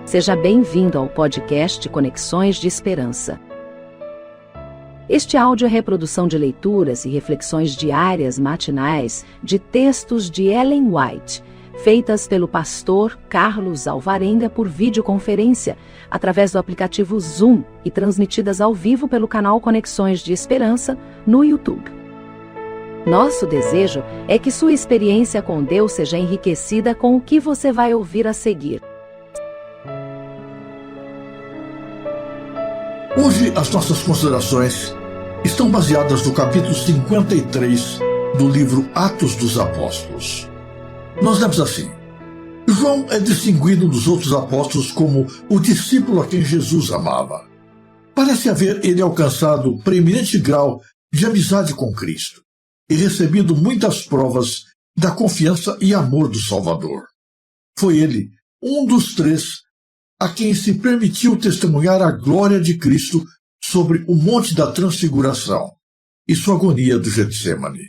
Seja bem-vindo ao podcast Conexões de Esperança. Este áudio é reprodução de leituras e reflexões diárias matinais de textos de Ellen White, feitas pelo pastor Carlos Alvarenga por videoconferência, através do aplicativo Zoom e transmitidas ao vivo pelo canal Conexões de Esperança no YouTube. Nosso desejo é que sua experiência com Deus seja enriquecida com o que você vai ouvir a seguir. Hoje, as nossas considerações estão baseadas no capítulo 53 do livro Atos dos Apóstolos. Nós lemos assim: João é distinguido dos outros apóstolos como o discípulo a quem Jesus amava. Parece haver ele alcançado preeminente grau de amizade com Cristo e recebido muitas provas da confiança e amor do Salvador. Foi ele um dos três a quem se permitiu testemunhar a glória de Cristo sobre o Monte da Transfiguração e sua agonia do Getsêmani.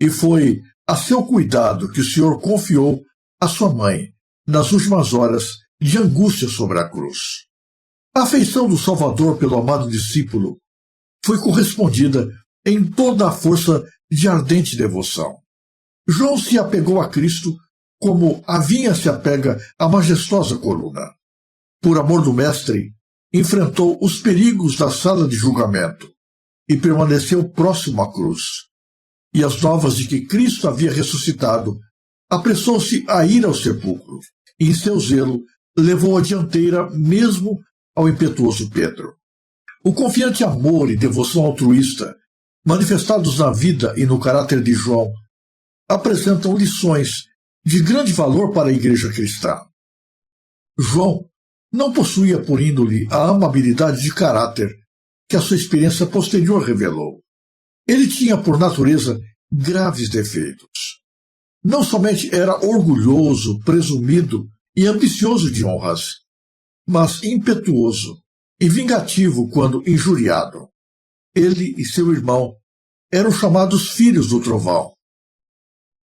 E foi a seu cuidado que o Senhor confiou a sua mãe nas últimas horas de angústia sobre a cruz. A afeição do Salvador pelo amado discípulo foi correspondida em toda a força de ardente devoção. João se apegou a Cristo como a vinha se apega à majestosa coluna. Por amor do Mestre, enfrentou os perigos da sala de julgamento e permaneceu próximo à cruz. E as novas de que Cristo havia ressuscitado, apressou-se a ir ao sepulcro, e em seu zelo levou a dianteira mesmo ao impetuoso Pedro. O confiante amor e devoção altruísta, manifestados na vida e no caráter de João, apresentam lições de grande valor para a igreja cristã. João não possuía por índole a amabilidade de caráter que a sua experiência posterior revelou. Ele tinha por natureza graves defeitos. Não somente era orgulhoso, presumido e ambicioso de honras, mas impetuoso e vingativo quando injuriado. Ele e seu irmão eram chamados filhos do trovão.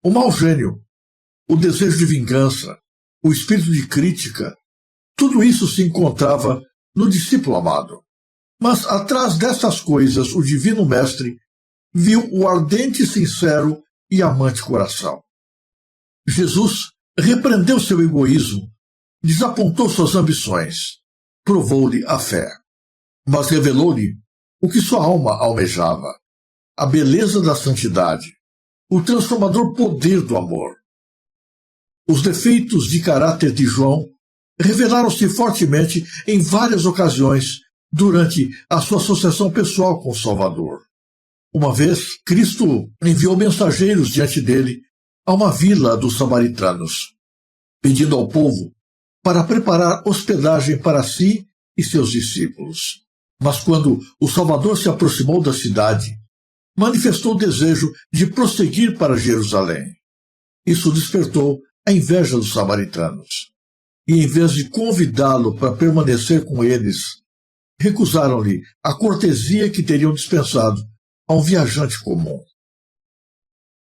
O mau gênio, o desejo de vingança, o espírito de crítica, tudo isso se encontrava no discípulo amado. Mas atrás dessas coisas o Divino Mestre viu o ardente, sincero e amante coração. Jesus repreendeu seu egoísmo, desapontou suas ambições, provou-lhe a fé, mas revelou-lhe o que sua alma almejava, a beleza da santidade, o transformador poder do amor. Os defeitos de caráter de João revelaram-se fortemente em várias ocasiões durante a sua associação pessoal com o Salvador. Uma vez, Cristo enviou mensageiros diante dele a uma vila dos samaritanos, pedindo ao povo para preparar hospedagem para si e seus discípulos. Mas quando o Salvador se aproximou da cidade, manifestou o desejo de prosseguir para Jerusalém. Isso despertou a inveja dos samaritanos. E em vez de convidá-lo para permanecer com eles, recusaram-lhe a cortesia que teriam dispensado a um viajante comum.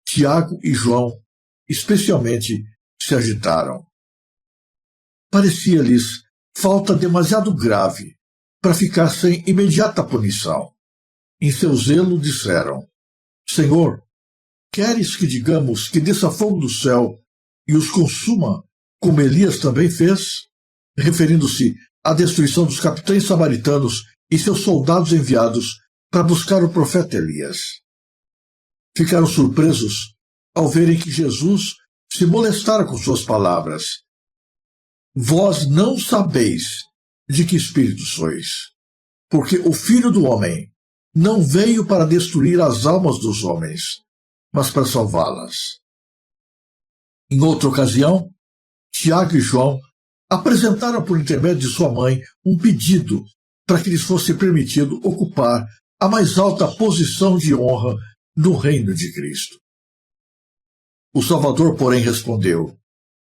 Tiago e João, especialmente, se agitaram. Parecia-lhes falta demasiado grave para ficar sem imediata punição. Em seu zelo disseram: Senhor, queres que digamos que desça fogo do céu e os consuma, como Elias também fez, referindo-se à destruição dos capitães samaritanos e seus soldados enviados para buscar o profeta Elias. Ficaram surpresos ao verem que Jesus se molestara com suas palavras. Vós não sabeis de que espírito sois, porque o Filho do Homem não veio para destruir as almas dos homens, mas para salvá-las. Em outra ocasião, Tiago e João apresentaram por intermédio de sua mãe um pedido para que lhes fosse permitido ocupar a mais alta posição de honra no reino de Cristo. O Salvador, porém, respondeu: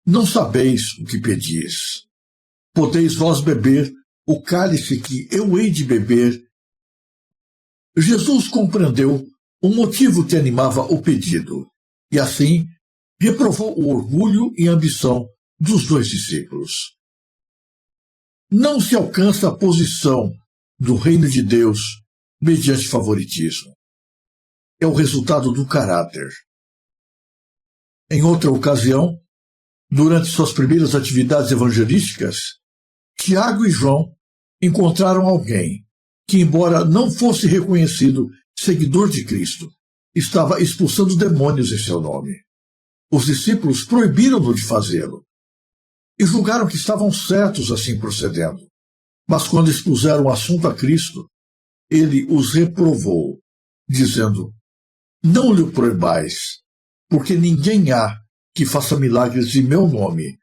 Não sabeis o que pedis. Podeis vós beber o cálice que eu hei de beber? Jesus compreendeu o motivo que animava o pedido, e assim reprovou o orgulho e a ambição dos dois discípulos. não se alcança a posição do reino de Deus mediante favoritismo. É o resultado do caráter. Em outra ocasião, durante suas primeiras atividades evangelísticas, Tiago e João encontraram alguém que, embora não fosse reconhecido seguidor de Cristo, estava expulsando demônios em seu nome. Os discípulos proibiram-no de fazê-lo e julgaram que estavam certos assim procedendo. Mas quando expuseram o assunto a Cristo, ele os reprovou, dizendo: não lhe proibais, porque ninguém há que faça milagres em meu nome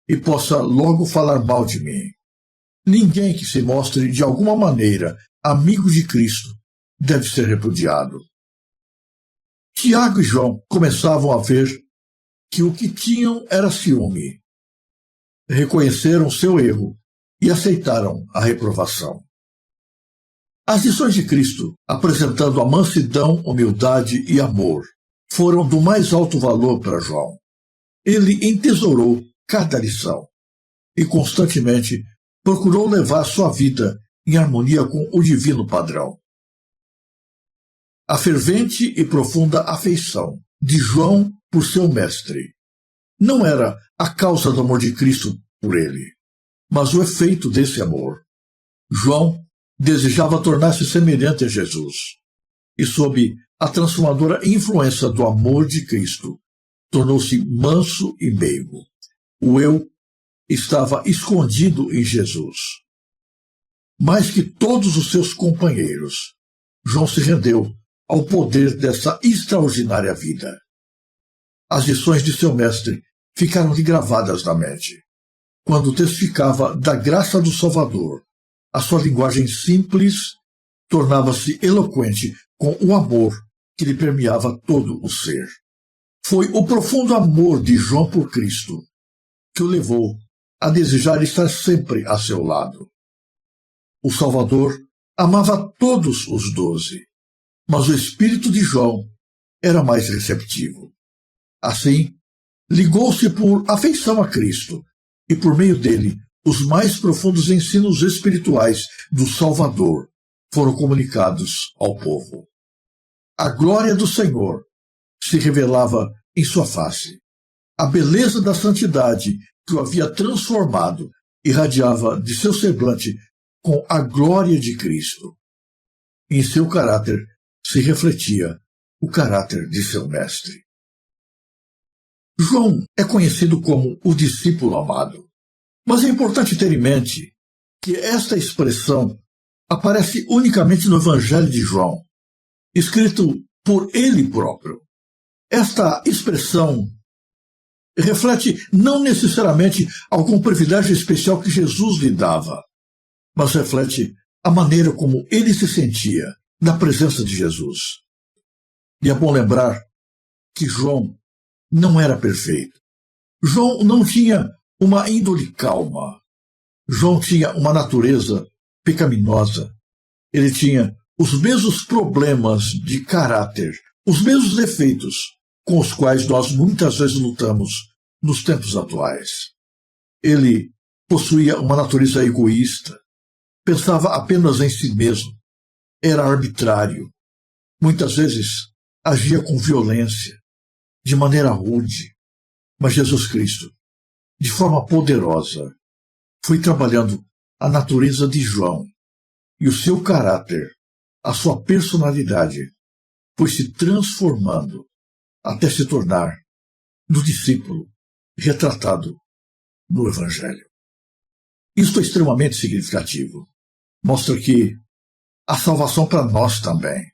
e possa logo falar mal de mim. Ninguém que se mostre de alguma maneira amigo de Cristo deve ser repudiado. Tiago e João começavam a ver que o que tinham era ciúme. Reconheceram seu erro e aceitaram a reprovação. As lições de Cristo, apresentando a mansidão, humildade e amor, foram do mais alto valor para João. Ele entesourou cada lição e constantemente procurou levar sua vida em harmonia com o divino padrão. A fervente e profunda afeição de João por seu mestre não era a causa do amor de Cristo por ele, mas o efeito desse amor. João desejava tornar-se semelhante a Jesus e, sob a transformadora influência do amor de Cristo, tornou-se manso e meigo. O eu estava escondido em Jesus. Mais que todos os seus companheiros, João se rendeu ao poder dessa extraordinária vida. As lições de seu mestre ficaram-lhe gravadas na mente. Quando testificava da graça do Salvador, a sua linguagem simples tornava-se eloquente com o amor que lhe permeava todo o ser. Foi o profundo amor de João por Cristo que o levou a desejar estar sempre a seu lado. O Salvador amava todos os 12, mas o espírito de João era mais receptivo. Assim, ligou-se por afeição a Cristo e, por meio dele, os mais profundos ensinos espirituais do Salvador foram comunicados ao povo. A glória do Senhor se revelava em sua face. A beleza da santidade que o havia transformado irradiava de seu semblante com a glória de Cristo. Em seu caráter se refletia o caráter de seu mestre. João é conhecido como o discípulo amado, mas é importante ter em mente que esta expressão aparece unicamente no Evangelho de João, escrito por ele próprio. Esta expressão reflete não necessariamente algum privilégio especial que Jesus lhe dava, mas reflete a maneira como ele se sentia na presença de Jesus. E é bom lembrar que João não era perfeito. João não tinha uma índole calma. João tinha uma natureza pecaminosa. Ele tinha os mesmos problemas de caráter, os mesmos defeitos com os quais nós muitas vezes lutamos nos tempos atuais. Ele possuía uma natureza egoísta, pensava apenas em si mesmo, era arbitrário, muitas vezes agia com violência, de maneira rude, mas Jesus Cristo, de forma poderosa, foi trabalhando a natureza de João e o seu caráter, a sua personalidade, foi se transformando até se tornar no discípulo retratado no Evangelho. Isto é extremamente significativo. Mostra que há salvação para nós também.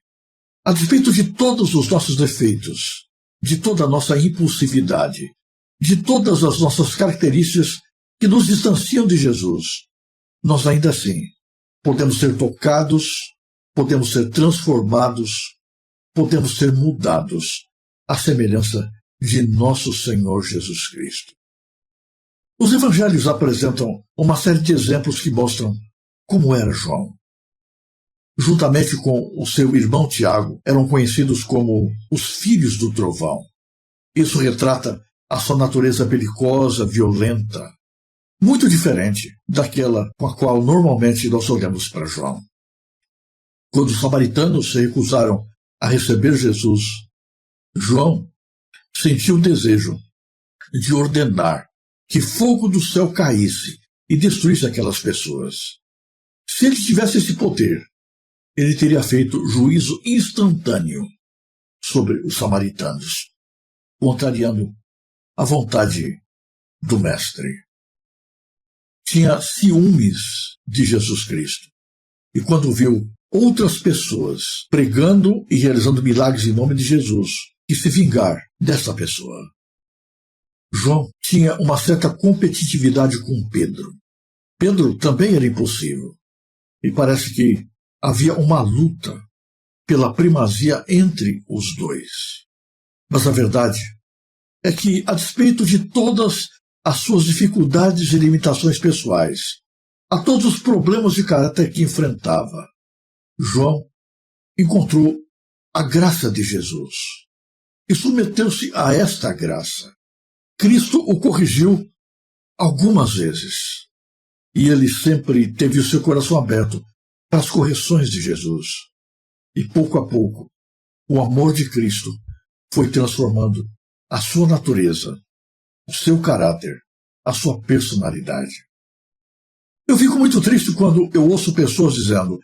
A despeito de todos os nossos defeitos, de toda a nossa impulsividade, de todas as nossas características que nos distanciam de Jesus, nós ainda assim podemos ser tocados, podemos ser transformados, podemos ser mudados à semelhança de nosso Senhor Jesus Cristo. Os evangelhos apresentam uma série de exemplos que mostram como era João. Juntamente com o seu irmão Tiago, eram conhecidos como os filhos do trovão. Isso retrata a sua natureza belicosa, violenta. muito diferente daquela com a qual normalmente nós olhamos para João. Quando os samaritanos se recusaram a receber Jesus, João sentiu o desejo de ordenar que fogo do céu caísse e destruísse aquelas pessoas. Se ele tivesse esse poder, ele teria feito juízo instantâneo sobre os samaritanos, contrariando a vontade do Mestre. Tinha ciúmes de Jesus Cristo, e quando viu outras pessoas pregando e realizando milagres em nome de Jesus, quis se vingar dessa pessoa. João tinha uma certa competitividade com Pedro. Pedro também era impulsivo, e parece que havia uma luta pela primazia entre os dois. Mas a verdade é que, a despeito de todas as suas dificuldades e limitações pessoais, a todos os problemas de caráter que enfrentava, João encontrou a graça de Jesus e submeteu-se a esta graça. Cristo o corrigiu algumas vezes, e ele sempre teve o seu coração aberto para as correções de Jesus. E pouco a pouco, o amor de Cristo foi transformando a sua natureza, o seu caráter, a sua personalidade. Eu fico muito triste quando eu ouço pessoas dizendo: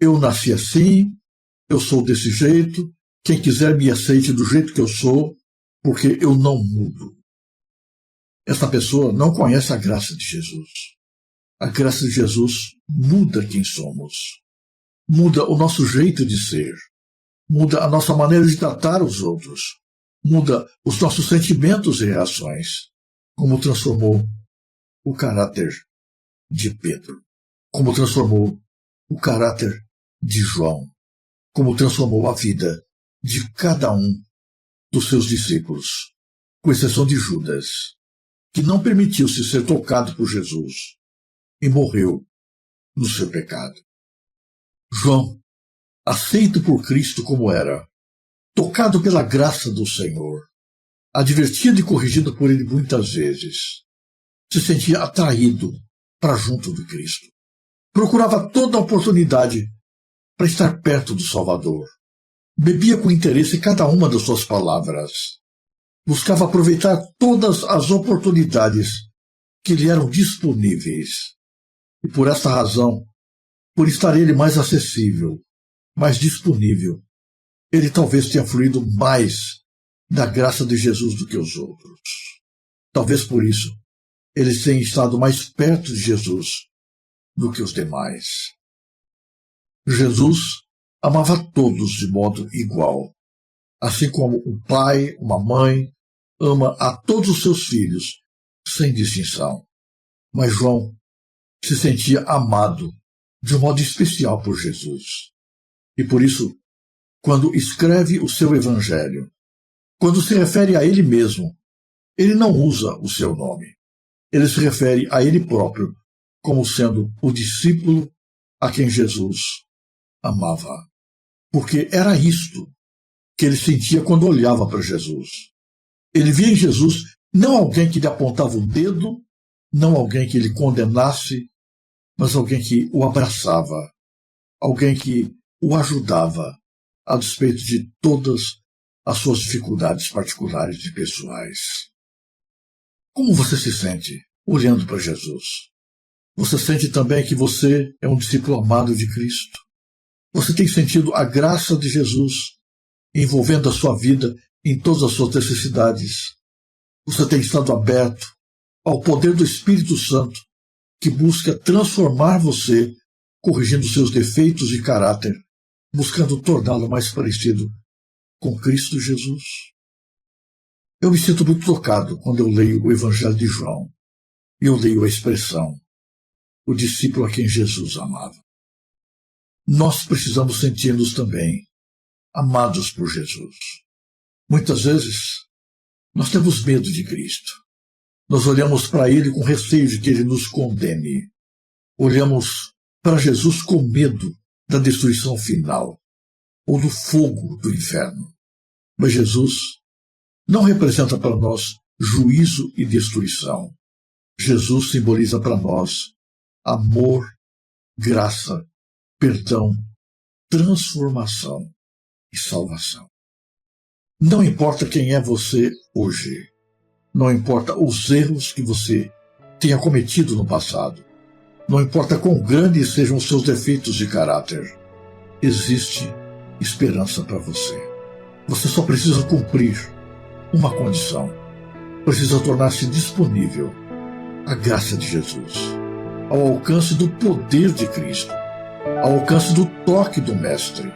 eu nasci assim, eu sou desse jeito, quem quiser me aceite do jeito que eu sou, porque eu não mudo. Essa pessoa não conhece a graça de Jesus. A graça de Jesus muda quem somos, muda o nosso jeito de ser, muda a nossa maneira de tratar os outros, muda os nossos sentimentos e reações, como transformou o caráter de Pedro, como transformou o caráter de João, como transformou a vida de cada um dos seus discípulos, com exceção de Judas, que não permitiu-se ser tocado por Jesus e morreu no seu pecado. João, aceito por Cristo como era, tocado pela graça do Senhor, advertido e corrigido por ele muitas vezes, se sentia atraído para junto de Cristo. Procurava toda a oportunidade para estar perto do Salvador. Bebia com interesse cada uma das suas palavras. Buscava aproveitar todas as oportunidades que lhe eram disponíveis. E por essa razão, por estar ele mais acessível, mais disponível, ele talvez tenha fluído mais da graça de Jesus do que os outros. Talvez por isso, ele tenha estado mais perto de Jesus do que os demais. Jesus amava todos de modo igual, assim como um pai, uma mãe, ama a todos os seus filhos, sem distinção. Mas João se sentia amado de um modo especial por Jesus. E por isso, quando escreve o seu evangelho, quando se refere a ele mesmo, ele não usa o seu nome. Ele se refere a ele próprio como sendo o discípulo a quem Jesus amava. Porque era isto que ele sentia quando olhava para Jesus. Ele via em Jesus não alguém que lhe apontava o dedo, não alguém que lhe condenasse, mas alguém que o abraçava, alguém que o ajudava, a despeito de todas as suas dificuldades particulares e pessoais. Como você se sente olhando para Jesus? Você sente também que você é um discípulo amado de Cristo? Você tem sentido a graça de Jesus envolvendo a sua vida em todas as suas necessidades? Você tem estado aberto ao poder do Espírito Santo, que busca transformar você, corrigindo seus defeitos de caráter, buscando torná-lo mais parecido com Cristo Jesus? Eu me sinto muito tocado quando eu leio o Evangelho de João e eu leio a expressão, o discípulo a quem Jesus amava. Nós precisamos sentir-nos também amados por Jesus. Muitas vezes, nós temos medo de Cristo. Nós olhamos para Ele com receio de que Ele nos condene. Olhamos para Jesus com medo da destruição final ou do fogo do inferno. Mas Jesus não representa para nós juízo e destruição. Jesus simboliza para nós amor, graça, perdão, transformação e salvação. Não importa quem é você hoje, não importa os erros que você tenha cometido no passado, não importa quão grandes sejam os seus defeitos de caráter, existe esperança para você. Você só precisa cumprir uma condição. Precisa tornar-se disponível à graça de Jesus, ao alcance do poder de Cristo, ao alcance do toque do Mestre.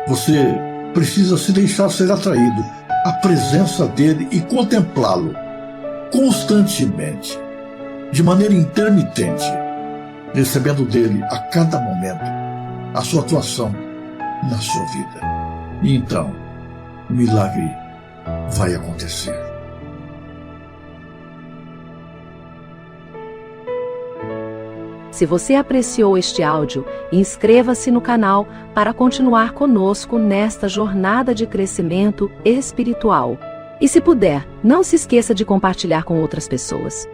Você precisa se deixar ser atraído à presença dele e contemplá-lo constantemente, de maneira intermitente, recebendo dele a cada momento a sua atuação na sua vida. E então, o milagre vai acontecer. Se você apreciou este áudio, inscreva-se no canal para continuar conosco nesta jornada de crescimento espiritual. E se puder, não se esqueça de compartilhar com outras pessoas.